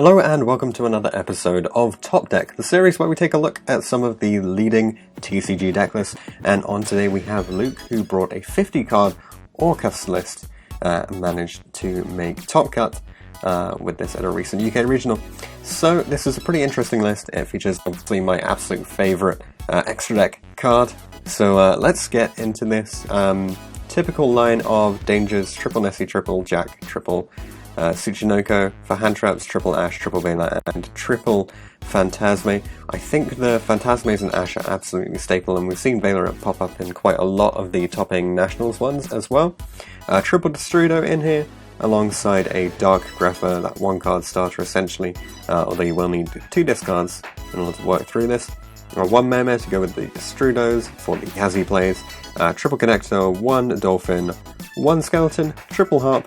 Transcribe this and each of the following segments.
Hello and welcome to another episode of Top Deck, the series where we take a look at some of the leading TCG deck lists. And on today we have Luke, who brought a 50 card Orcust list, managed to make top cut with this at a recent UK regional. So this is a pretty interesting list. It features obviously my absolute favourite extra deck card. So let's get into this. Typical line of dangers: triple Nessie, triple Jack, triple Tsuchinoko for hand traps, triple Ash, triple Vela, and triple Phantasme. I think the Phantasmes and Ash are absolutely staple, and we've seen Vela pop up in quite a lot of the topping Nationals ones as well. Triple Destrudo in here, alongside a Dark Grepher, that one card starter essentially, although you will need 2 discards in order to work through this. One Meme to go with the Destrudos for the Yazzie plays. Triple Connector, 1 Dolphin, 1 Skeleton, triple Harp,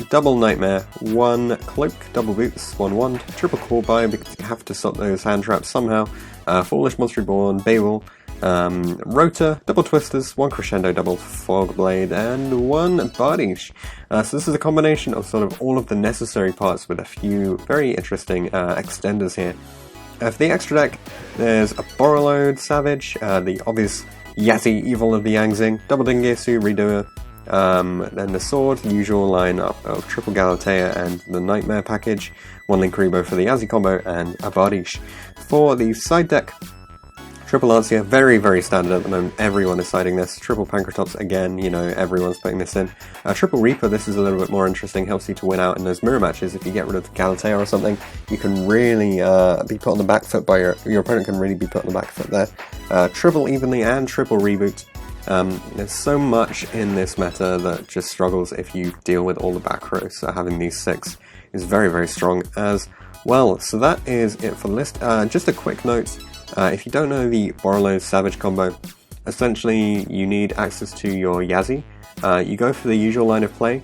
double Nightmare, 1 Cloak, double Boots, 1 Wand, triple Core Buy because you have to stop those hand traps somehow, Foolish Monster Reborn, Babel, Rotor, double Twisters, 1 Crescendo, double Fog Blade, and 1 Bardiche. So this is a combination of sort of all of the necessary parts with a few very interesting extenders here. For the extra deck, there's a Borreload Savage, the obvious Yazzie Evil of the Yangzing, double Dingirsu, Redoer, then the Sword, usual lineup of triple Galatea and the Nightmare package, 1 Linkuriboh for the Yazzie combo, and a Bardiche. For the side deck, triple Lancia, very, very standard at the moment, everyone is siding this. Triple Pancratops, again, you know, everyone's putting this in. Triple Reaper, this is a little bit more interesting, helps you to win out in those mirror matches. If you get rid of the Galatea or something, you can really be put on the back foot by your opponent can really be put on the back foot there. Triple Evenly and triple Reboot. There's so much in this meta that just struggles if you deal with all the back rows, so having these 6 is very, very strong as well. So that is it for the list. Just a quick note, if you don't know the Borreload Savage combo, essentially you need access to your Yazzie. You go for the usual line of play.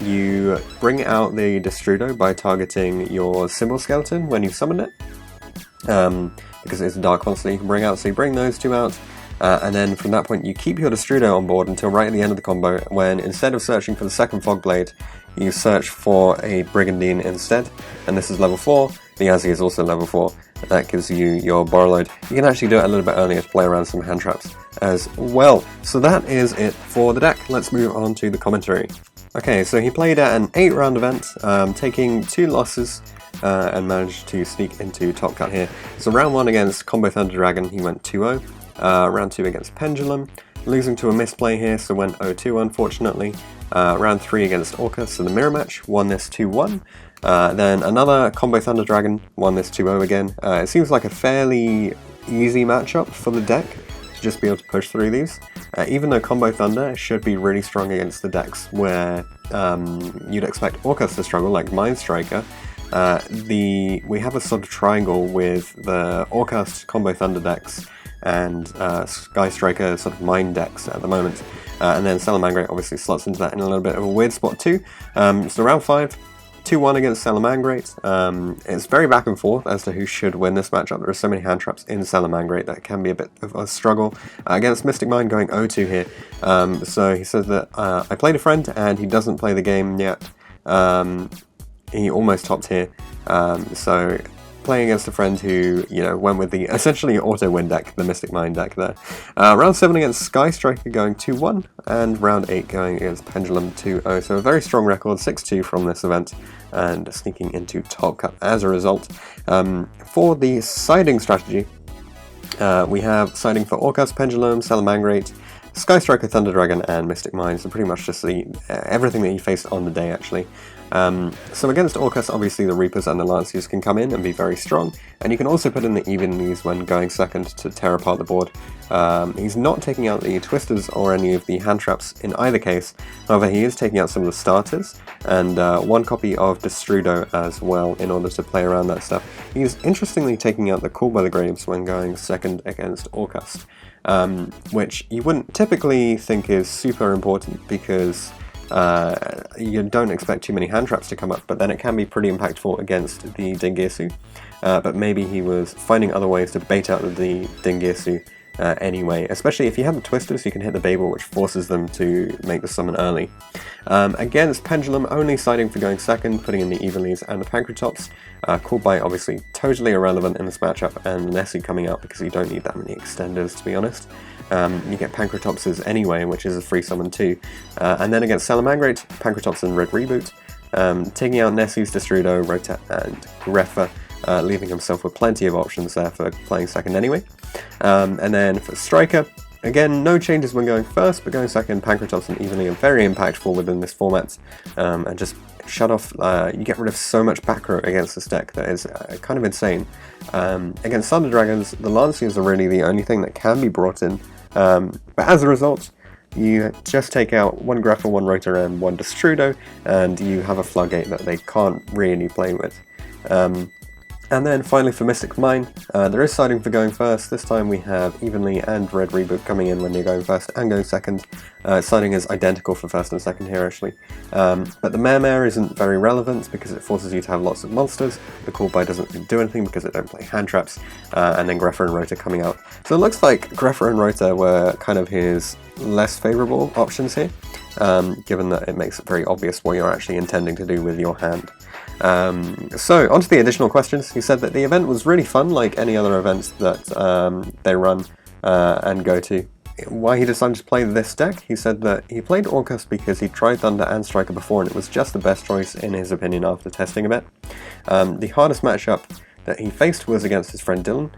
You bring out the Destrudo by targeting your Symbol Skeleton when you summon it, because it's a dark monster you can bring out, so you bring those 2 out. And then from that point you keep your Destrudo on board until right at the end of the combo, when instead of searching for the second Fog Blade, you search for a Brigandine instead, and this is level 4, the Yazzie is also level 4, that gives you your Borreload. You can actually do it a little bit earlier to play around some hand traps as well. So that is it for the deck. Let's move on to the commentary. Okay, so he played at an 8-round event, taking 2 losses, and managed to sneak into top cut here. So round 1 against Combo Thunder Dragon, he went 2-0. Round 2 against Pendulum, losing to a misplay here, so went 0-2 unfortunately. Round 3 against Orcust, so the mirror match, won this 2-1. Then another Combo Thunder Dragon, won this 2-0 again. It seems like a fairly easy matchup for the deck to just be able to push through these. Even though Combo Thunder should be really strong against the decks where you'd expect Orcust to struggle, like Mind Striker. We have a sort of triangle with the Orcust Combo Thunder decks and Sky Striker sort of Mind decks at the moment. And then Salamangreat obviously slots into that in a little bit of a weird spot too. So round 5, 2-1 against Salamangreat. It's very back and forth as to who should win this matchup. There are so many hand traps in Salamangreat that can be a bit of a struggle. Against Mystic Mind, going 0-2 here. So he says that I played a friend and he doesn't play the game yet. He almost topped here. So playing against a friend who, you know, went with the essentially auto-win deck, the Mystic Mind deck there. Round 7 against Sky Striker going 2-1, and round 8 going against Pendulum 2-0. So a very strong record, 6-2 from this event, and sneaking into top cut as a result. For the siding strategy, we have siding for Orcust, Pendulum, Salamangreat, Sky Striker, Thunder Dragon, and Mystic Mind. So pretty much just everything that he faced on the day, actually. So against Orcust, obviously the Reapers and the Lanciers can come in and be very strong, and you can also put in the Evenlies when going second to tear apart the board. He's not taking out the Twisters or any of the hand traps in either case, however he is taking out some of the starters, and 1 copy of Destrudo as well in order to play around that stuff. He's interestingly taking out the Call by the Graves when going second against Orcust, which you wouldn't typically think is super important because you don't expect too many hand traps to come up, but then it can be pretty impactful against the Dingirsu. But maybe he was finding other ways to bait out the Dingirsu anyway, especially if you have the twisters, you can hit the Babel, which forces them to make the summon early. Against Pendulum, only siding for going second, putting in the Evenlies and the Pancratops. Called by obviously totally irrelevant in this matchup, and Nessie coming out because you don't need that many extenders, to be honest. You get Pancratopses anyway, which is a free summon too. And then against Salamangreat, Pancratops and Red Reboot, taking out Nessie's Destrudo, Rota and Greffa, leaving himself with plenty of options there for playing second anyway. And then for Striker, again, no changes when going first, but going second, Pancratops and Evenly are very impactful within this format, and just shut off, you get rid of so much back row against this deck that is kind of insane. Against Thunder Dragons, the Lanciers are really the only thing that can be brought in, but as a result, you just take out one Greffa, one Rota, and one Destrudo, and you have a floodgate that they can't really play with. And then finally for Mystic Mine, there is siding for going first. This time we have Evenly and Red Reboot coming in when you're going first and going second. Siding is identical for first and second here actually. But the Mare isn't very relevant because it forces you to have lots of monsters. The Callby doesn't do anything because it don't play hand traps. And then Greffa and Rota coming out. So it looks like Greffa and Rota were kind of his less favourable options here, given that it makes it very obvious what you're actually intending to do with your hand. So, onto the additional questions. He said that the event was really fun, like any other events that they run and go to. Why he decided to play this deck? He said that he played Orcust because he tried Thunder and Striker before and it was just the best choice in his opinion after testing a bit. The hardest matchup that he faced was against his friend Dylan,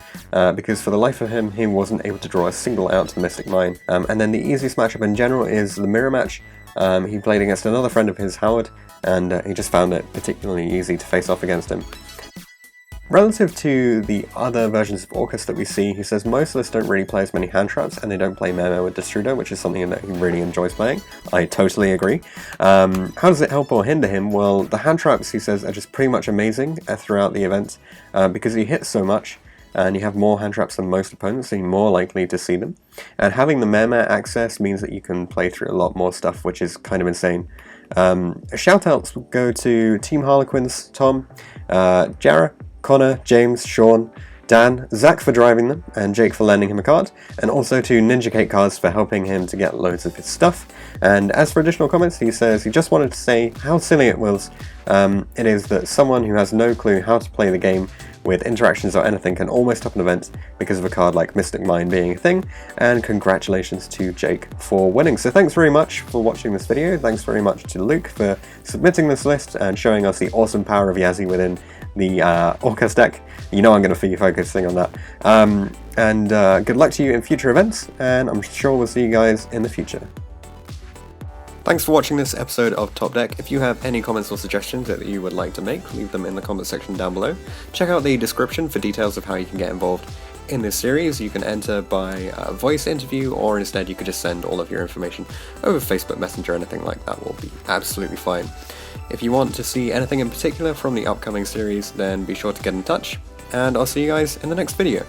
because for the life of him he wasn't able to draw a single out to the Mystic Mine. And then the easiest matchup in general is the mirror match. He played against another friend of his, Howard, and he just found it particularly easy to face off against him. Relative to the other versions of Orcust that we see, he says most lists don't really play as many hand traps, and they don't play Memo with Destrudo, which is something that he really enjoys playing. I totally agree. How does it help or hinder him? Well, the hand traps, he says, are just pretty much amazing throughout the event, because he hits so much, and you have more hand traps than most opponents, so you're more likely to see them. And having the Mare access means that you can play through a lot more stuff, which is kind of insane. Shoutouts go to Team Harlequins, Tom, Jarrah, Connor, James, Sean, Dan, Zach for driving them, and Jake for lending him a card, and also to Ninja Cake Cards for helping him to get loads of his stuff. And as for additional comments, he says he just wanted to say how silly it was. It is that someone who has no clue how to play the game with interactions or anything can almost top an event because of a card like Mystic Mine being a thing, and congratulations to Jake for winning. So thanks very much for watching this video, thanks very much to Luke for submitting this list and showing us the awesome power of Yazzie within the Orcust deck. You know I'm going to be focusing on that. Good luck to you in future events, and I'm sure we'll see you guys in the future. Thanks for watching this episode of Top Deck. If you have any comments or suggestions that you would like to make, leave them in the comment section down below. Check out the description for details of how you can get involved in this series. You can enter by voice interview, or instead you could just send all of your information over Facebook Messenger. Anything like that will be absolutely fine. If you want to see anything in particular from the upcoming series, then be sure to get in touch, and I'll see you guys in the next video.